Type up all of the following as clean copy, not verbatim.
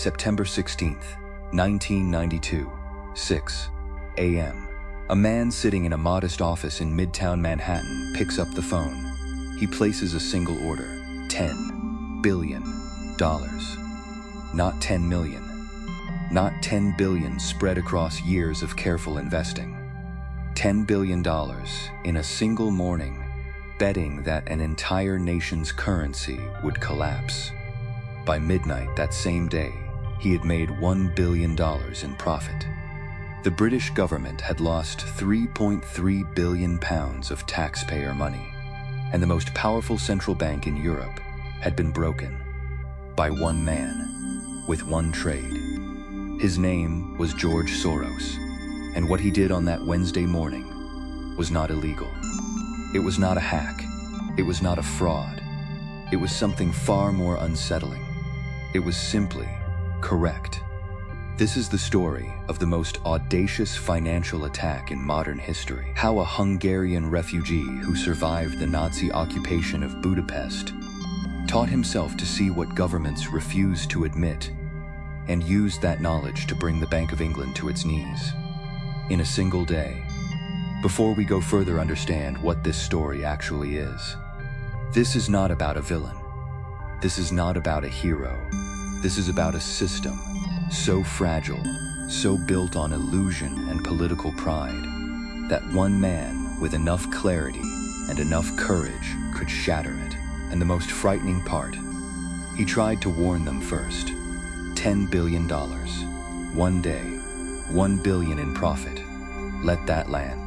September 16th, 1992, 6 a.m. A man sitting in a modest office in Midtown Manhattan picks up the phone. He places a single order, $10 billion. Not 10 million. Not 10 billion spread across years of careful investing. $10 billion in a single morning, betting that an entire nation's currency would collapse. By midnight that same day, he had made $1 billion in profit. The British government had lost £3.3 billion of taxpayer money, and the most powerful central bank in Europe had been broken by one man, with one trade. His name was George Soros, and what he did on that Wednesday morning was not illegal. It was not a hack. It was not a fraud. It was something far more unsettling. It was simply correct. This is the story of the most audacious financial attack in modern history. How a Hungarian refugee who survived the Nazi occupation of Budapest taught himself to see what governments refused to admit and used that knowledge to bring the Bank of England to its knees in a single day. Before we go further, understand what this story actually is. This is not about a villain. This is not about a hero. This is about a system so fragile, so built on illusion and political pride, that one man with enough clarity and enough courage could shatter it. And the most frightening part, he tried to warn them first. $10 billion. One day, $1 billion in profit. Let that land.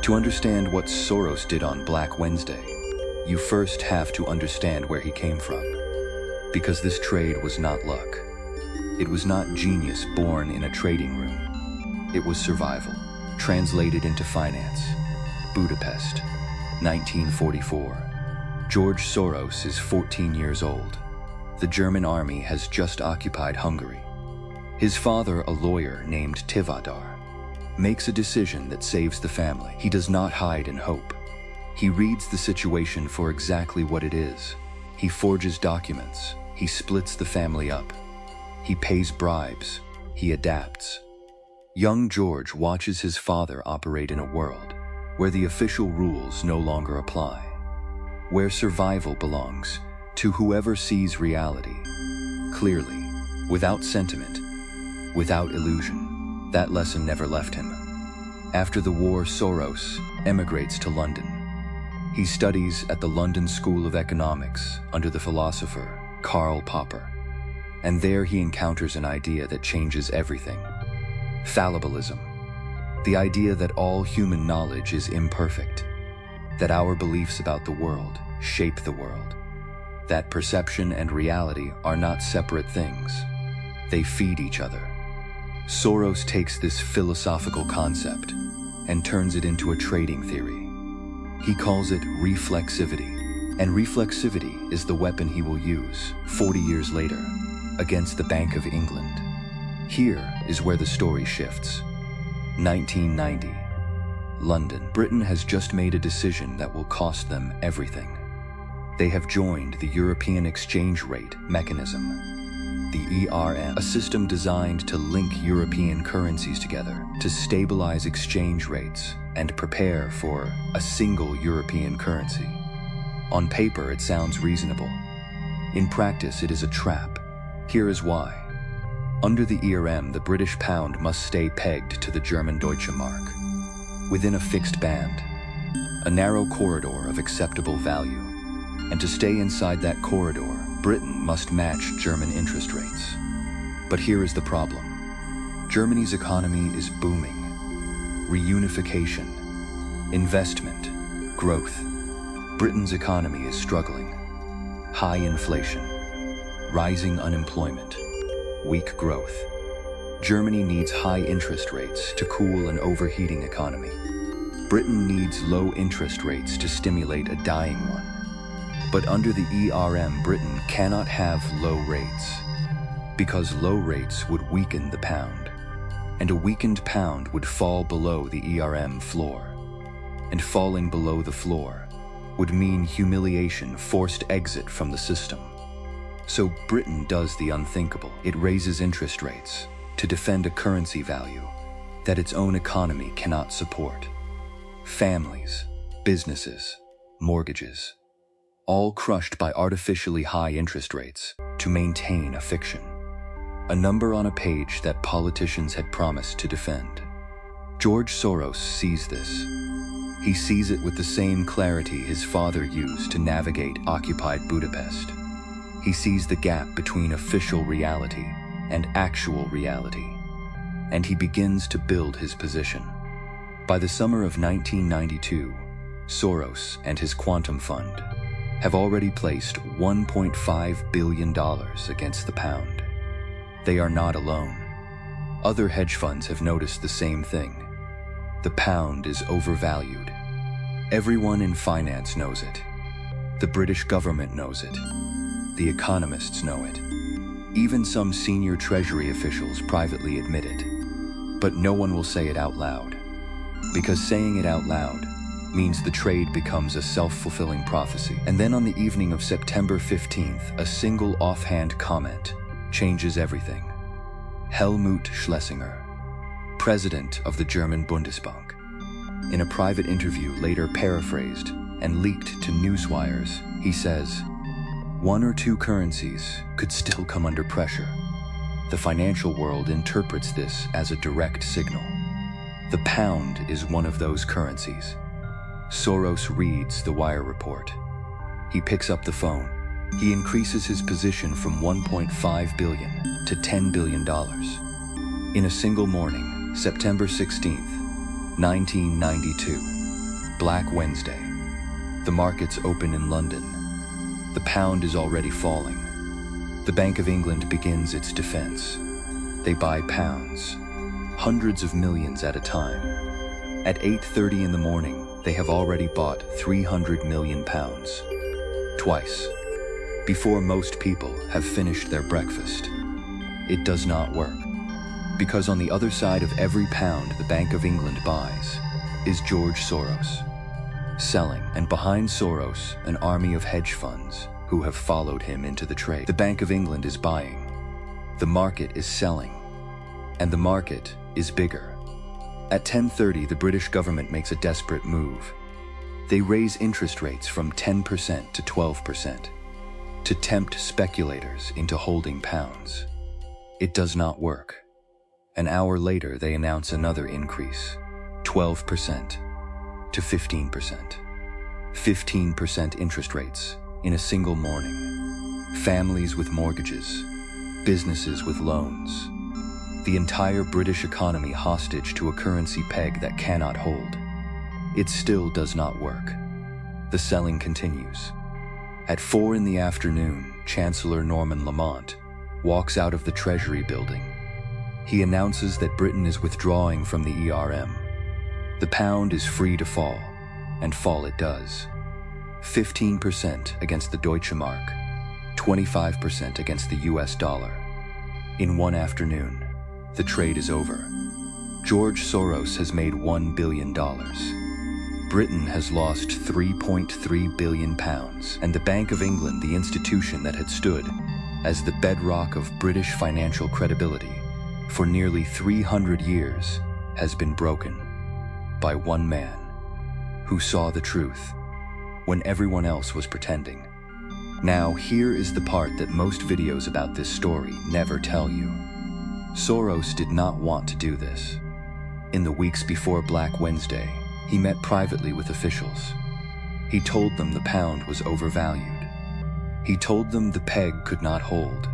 To understand what Soros did on Black Wednesday, you first have to understand where he came from. Because this trade was not luck. It was not genius born in a trading room. It was survival, translated into finance. Budapest, 1944. George Soros is 14 years old. The German army has just occupied Hungary. His father, a lawyer named Tivadar, makes a decision that saves the family. He does not hide in hope. He reads the situation for exactly what it is. He forges documents. He splits the family up. He pays bribes. He adapts. Young George watches his father operate in a world where the official rules no longer apply, where survival belongs to whoever sees reality clearly, without sentiment, without illusion. That lesson never left him. After the war, Soros emigrates to London. He studies at the London School of Economics under the philosopher Karl Popper. And there he encounters an idea that changes everything. Fallibilism. The idea that all human knowledge is imperfect. That our beliefs about the world shape the world. That perception and reality are not separate things. They feed each other. Soros takes this philosophical concept and turns it into a trading theory. He calls it reflexivity. And reflexivity is the weapon he will use 40 years later against the Bank of England. Here is where the story shifts. 1990. London. Britain has just made a decision that will cost them everything. They have joined the European Exchange Rate Mechanism, the ERM, a system designed to link European currencies together to stabilize exchange rates and prepare for a single European currency. On paper, it sounds reasonable. In practice, it is a trap. Here is why. Under the ERM, the British pound must stay pegged to the German Deutsche Mark, within a fixed band, a narrow corridor of acceptable value. And to stay inside that corridor, Britain must match German interest rates. But here is the problem. Germany's economy is booming. Reunification, investment, growth. Britain's economy is struggling. High inflation, rising unemployment, weak growth. Germany needs high interest rates to cool an overheating economy. Britain needs low interest rates to stimulate a dying one. But under the ERM, Britain cannot have low rates, because low rates would weaken the pound, and a weakened pound would fall below the ERM floor. And falling below the floor would mean humiliation, forced exit from the system. So Britain does the unthinkable. It raises interest rates to defend a currency value that its own economy cannot support. Families, businesses, mortgages, all crushed by artificially high interest rates to maintain a fiction. A number on a page that politicians had promised to defend. George Soros sees this. He sees it with the same clarity his father used to navigate occupied Budapest. He sees the gap between official reality and actual reality, and he begins to build his position. By the summer of 1992, Soros and his quantum fund have already placed $1.5 billion against the pound. They are not alone. Other hedge funds have noticed the same thing. The pound is overvalued. Everyone in finance knows it. The British government knows it. The economists know it. Even some senior Treasury officials privately admit it. But no one will say it out loud. Because saying it out loud means the trade becomes a self-fulfilling prophecy. And then on the evening of September 15th, a single offhand comment changes everything. Helmut Schlesinger, president of the German Bundesbank, in a private interview later paraphrased and leaked to newswires, he says, one or two currencies could still come under pressure. The financial world interprets this as a direct signal. The pound is one of those currencies. Soros reads the wire report. He picks up the phone. He increases his position from $1.5 billion to $10 billion. In a single morning, September 16th, 1992, Black Wednesday. The markets open in London. The pound is already falling. The Bank of England begins its defense. They buy pounds, hundreds of millions at a time. At 8:30 in the morning, they have already bought 300 million pounds. Twice. Before most people have finished their breakfast. It does not work. Because on the other side of every pound the Bank of England buys is George Soros. Selling, and behind Soros, an army of hedge funds who have followed him into the trade. The Bank of England is buying. The market is selling. And the market is bigger. At 10:30, the British government makes a desperate move. They raise interest rates from 10% to 12% to tempt speculators into holding pounds. It does not work. An hour later, they announce another increase, 12% to 15%. 15% interest rates in a single morning. Families with mortgages, businesses with loans. The entire British economy hostage to a currency peg that cannot hold. It still does not work. The selling continues. At 4 in the afternoon, Chancellor Norman Lamont walks out of the Treasury building. He announces that Britain is withdrawing from the ERM. The pound is free to fall, and fall it does. 15% against the Deutsche Mark, 25% against the US dollar. In one afternoon, the trade is over. George Soros has made $1 billion. Britain has lost 3.3 billion pounds, and the Bank of England, the institution that had stood as the bedrock of British financial credibility for nearly 300 years, has been broken by one man who saw the truth when everyone else was pretending. Now, here is the part that most videos about this story never tell you. Soros did not want to do this. In the weeks before Black Wednesday, he met privately with officials. He told them the pound was overvalued. He told them the peg could not hold.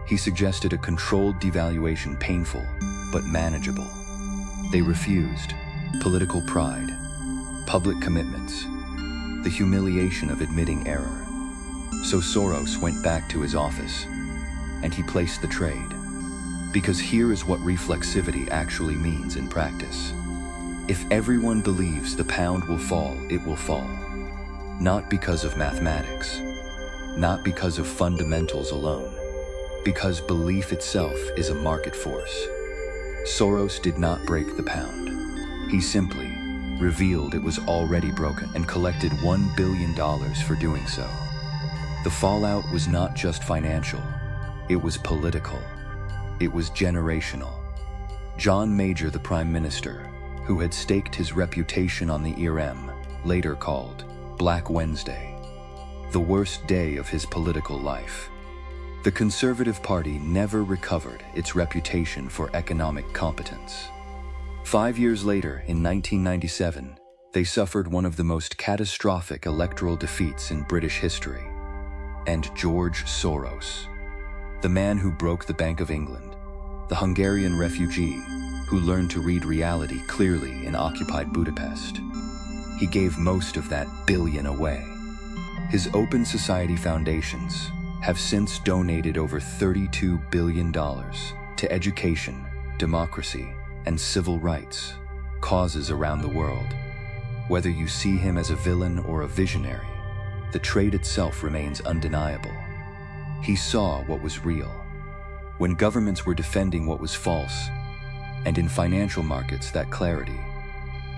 He suggested a controlled devaluation, painful but manageable. They refused. Political pride, public commitments, the humiliation of admitting error. So Soros went back to his office, and he placed the trade. Because here is what reflexivity actually means in practice. If everyone believes the pound will fall, it will fall. Not because of mathematics, not because of fundamentals alone, because belief itself is a market force. Soros did not break the pound. He simply revealed it was already broken and collected $1 billion for doing so. The fallout was not just financial, it was political. It was generational. John Major, the Prime Minister, who had staked his reputation on the ERM, later called Black Wednesday, the worst day of his political life. The Conservative Party never recovered its reputation for economic competence. 5 years later, in 1997, they suffered one of the most catastrophic electoral defeats in British history. And George Soros, the man who broke the Bank of England, the Hungarian refugee who learned to read reality clearly in occupied Budapest. He gave most of that billion away. His Open Society foundations have since donated over $32 billion to education, democracy, and civil rights, causes around the world. Whether you see him as a villain or a visionary, the trade itself remains undeniable. He saw what was real, when governments were defending what was false, and in financial markets that clarity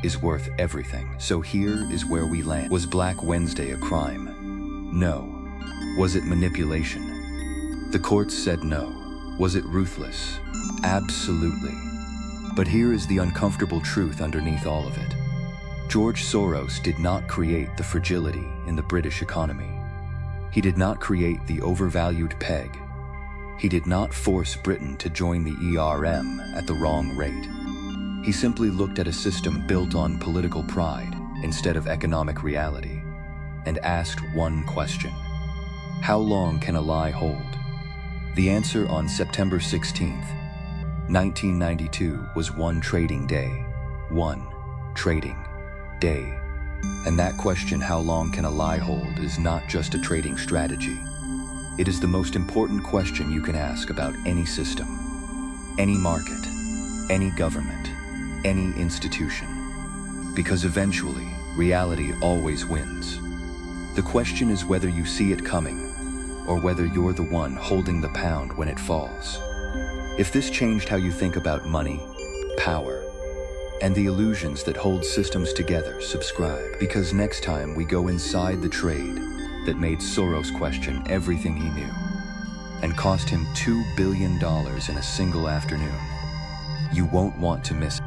is worth everything. So here is where we land. Was Black Wednesday a crime? No. Was it manipulation? The courts said no. Was it ruthless? Absolutely. But here is the uncomfortable truth underneath all of it. George Soros did not create the fragility in the British economy. He did not create the overvalued peg. He did not force Britain to join the ERM at the wrong rate. He simply looked at a system built on political pride instead of economic reality, and asked one question: how long can a lie hold? The answer on September 16th, 1992 was one trading day. One trading day. And that question, how long can a lie hold, is not just a trading strategy. It is the most important question you can ask about any system, any market, any government, any institution. Because eventually, reality always wins. The question is whether you see it coming, or whether you're the one holding the pound when it falls. If this changed how you think about money, power, and the illusions that hold systems together, subscribe. Because next time we go inside the trade that made Soros question everything he knew and cost him $2 billion in a single afternoon, you won't want to miss it.